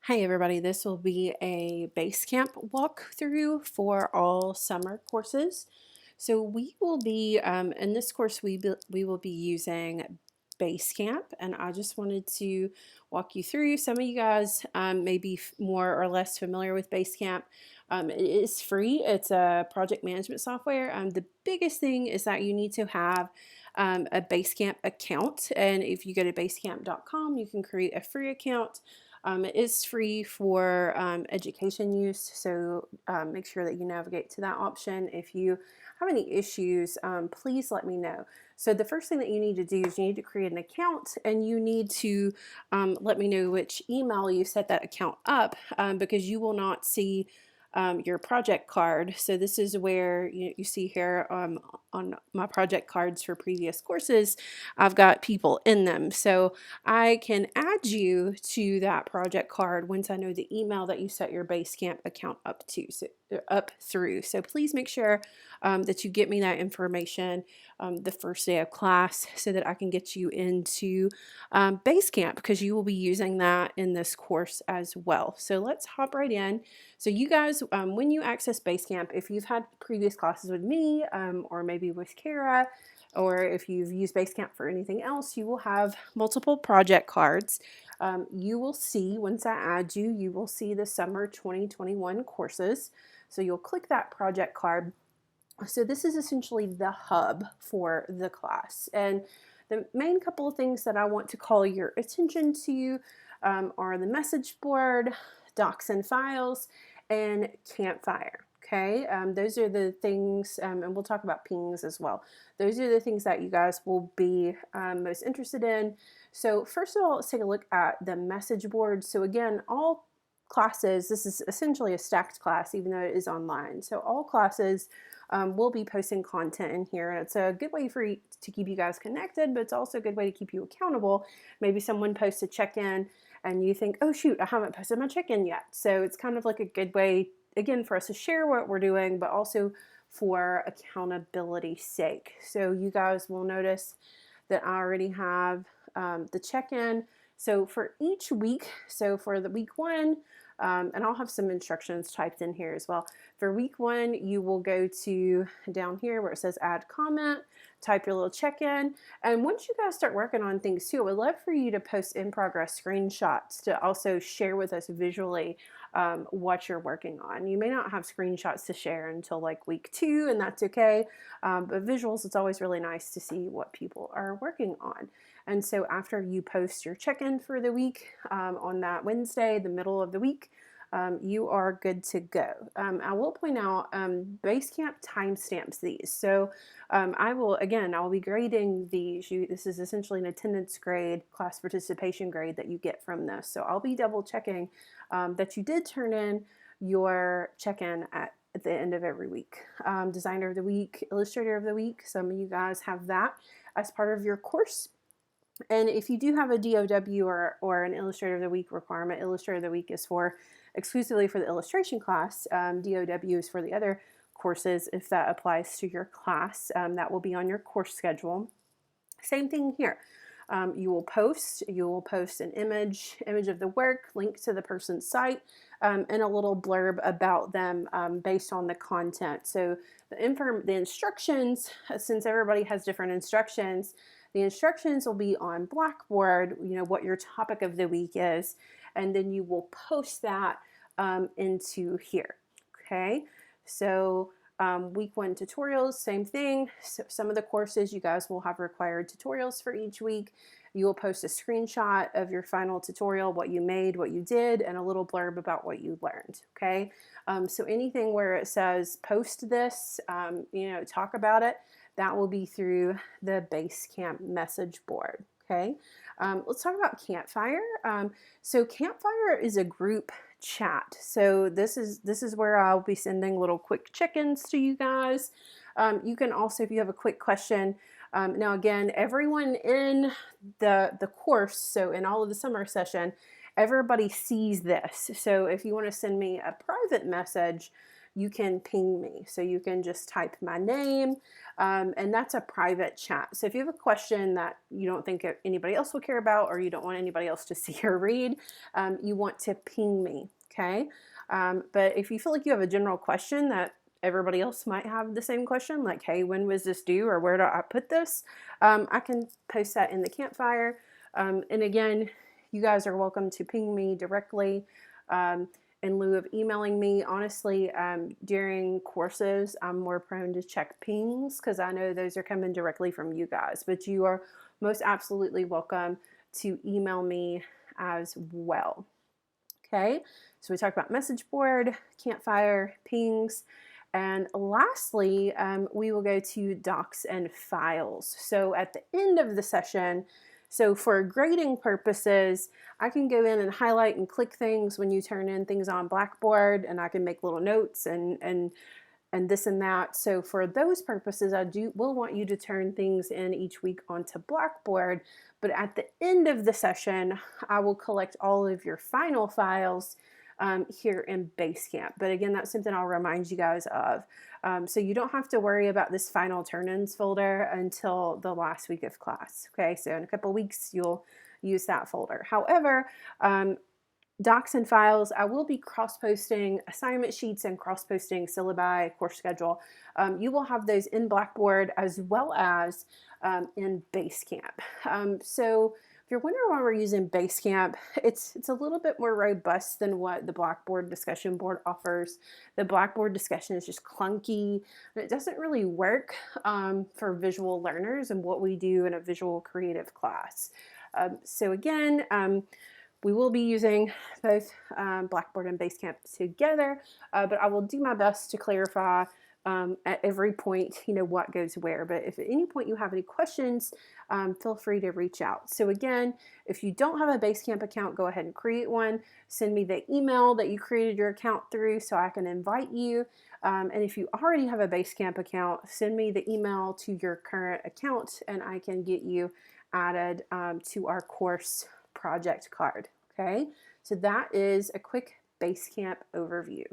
Hi everybody, this will be a Basecamp walkthrough for all summer courses. So we will be, in this course, we will be using Basecamp, and I just wanted to walk you through. Some of you guys may be more or less familiar with Basecamp. It is free. It's a project management software. The biggest thing is that you need to have a Basecamp account, and if you go to basecamp.com, you can create a free account. It is free for education use, so make sure that you navigate to that option. If you have any issues, please let me know. So the first thing that you need to do is you need to create an account, and you need to let me know which email you set that account up, because you will not see your project card. So this is where you see here on my project cards for previous courses, I've got people in them. So I can add you to that project card once I know the email that you set your Basecamp account up to, up through. So please make sure that you get me that information the first day of class so that I can get you into Basecamp, because you will be using that in this course as well. So let's hop right in. So you guys, when you access Basecamp, if you've had previous classes with me or maybe with Kara, or if you've used Basecamp for anything else, you will have multiple project cards. You will see, once I add you, you will see the summer 2021 courses. So you'll click that project card. So this is essentially the hub for the class. And the main couple of things that I want to call your attention to are the message board, docs and files, and Campfire. Okay, those are the things, and we'll talk about pings as well. Those are the things that you guys will be most interested in. So first of all, let's take a look at the message board. So again, all classes, this is essentially a stacked class, even though it is online. So all classes will be posting content in here, and it's a good way to keep you guys connected, but it's also a good way to keep you accountable. Maybe someone posts a check-in and you think, oh shoot, I haven't posted my check-in yet. So it's kind of like a good way, again, for us to share what we're doing, but also for accountability's sake. So you guys will notice that I already have the check-in. So for each week, so for the week one, and I'll have some instructions typed in here as well. For week one, you will go to down here where it says add comment, type your little check-in. And once you guys start working on things too, I would love for you to post in progress screenshots to also share with us visually what you're working on. You may not have screenshots to share until like week two, and that's okay. But visuals, it's always really nice to see what people are working on. And so after you post your check-in for the week on that Wednesday, the middle of the week, you are good to go. I will point out Basecamp timestamps these. So I will be grading these. This is essentially an attendance grade, class participation grade that you get from this. So I'll be double checking that you did turn in your check-in at the end of every week. Designer of the week, illustrator of the week, some of you guys have that as part of your course. And if you do have a DOW or an Illustrator of the Week requirement, Illustrator of the Week is exclusively for the illustration class. DOW is for the other courses. If that applies to your class, that will be on your course schedule. Same thing here. You will post an image of the work, link to the person's site, and a little blurb about them based on the content. So the instructions, since everybody has different instructions, the instructions will be on Blackboard, what your topic of the week is, and then you will post that into here, okay? So week one tutorials, same thing. So some of the courses you guys will have required tutorials for each week. You will post a screenshot of your final tutorial, what you made, what you did, and a little blurb about what you learned, okay? So anything where it says post this, talk about it, that will be through the Basecamp message board, okay? Let's talk about Campfire. So Campfire is a group chat. So this is where I'll be sending little quick check-ins to you guys. You can also, if you have a quick question, now again, everyone in the course, so in all of the summer session, everybody sees this. So if you want to send me a private message, you can ping me. So you can just type my name, and that's a private chat. So if you have a question that you don't think anybody else will care about, or you don't want anybody else to see or read, you want to ping me, okay? But if you feel like you have a general question that everybody else might have the same question, like, hey, when was this due, or where do I put this? I can post that in the campfire. And again, you guys are welcome to ping me directly in lieu of emailing me. Honestly, during courses, I'm more prone to check pings because I know those are coming directly from you guys, but you are most absolutely welcome to email me as well. Okay, so we talked about message board, campfire, pings, and lastly, we will go to docs and files. So at the end of the session, so for grading purposes, I can go in and highlight and click things when you turn in things on Blackboard, and I can make little notes and this and that. So for those purposes, will want you to turn things in each week onto Blackboard. But at the end of the session, I will collect all of your final files here in Basecamp. But again, that's something I'll remind you guys of. So you don't have to worry about this final turn-ins folder until the last week of class. Okay, so in a couple weeks, you'll use that folder. However, docs and files, I will be cross-posting assignment sheets and cross-posting syllabi, course schedule. You will have those in Blackboard as well as in Basecamp. So if you're wondering why we're using Basecamp, it's a little bit more robust than what the Blackboard discussion board offers. The Blackboard discussion is just clunky, and it doesn't really work for visual learners and what we do in a visual creative class. So again, we will be using both Blackboard and Basecamp together, but I will do my best to clarify at every point, what goes where. But if at any point you have any questions, feel free to reach out. So again, if you don't have a Basecamp account, go ahead and create one. Send me the email that you created your account through so I can invite you. And if you already have a Basecamp account, send me the email to your current account and I can get you added to our course project card. Okay, so that is a quick Basecamp overview.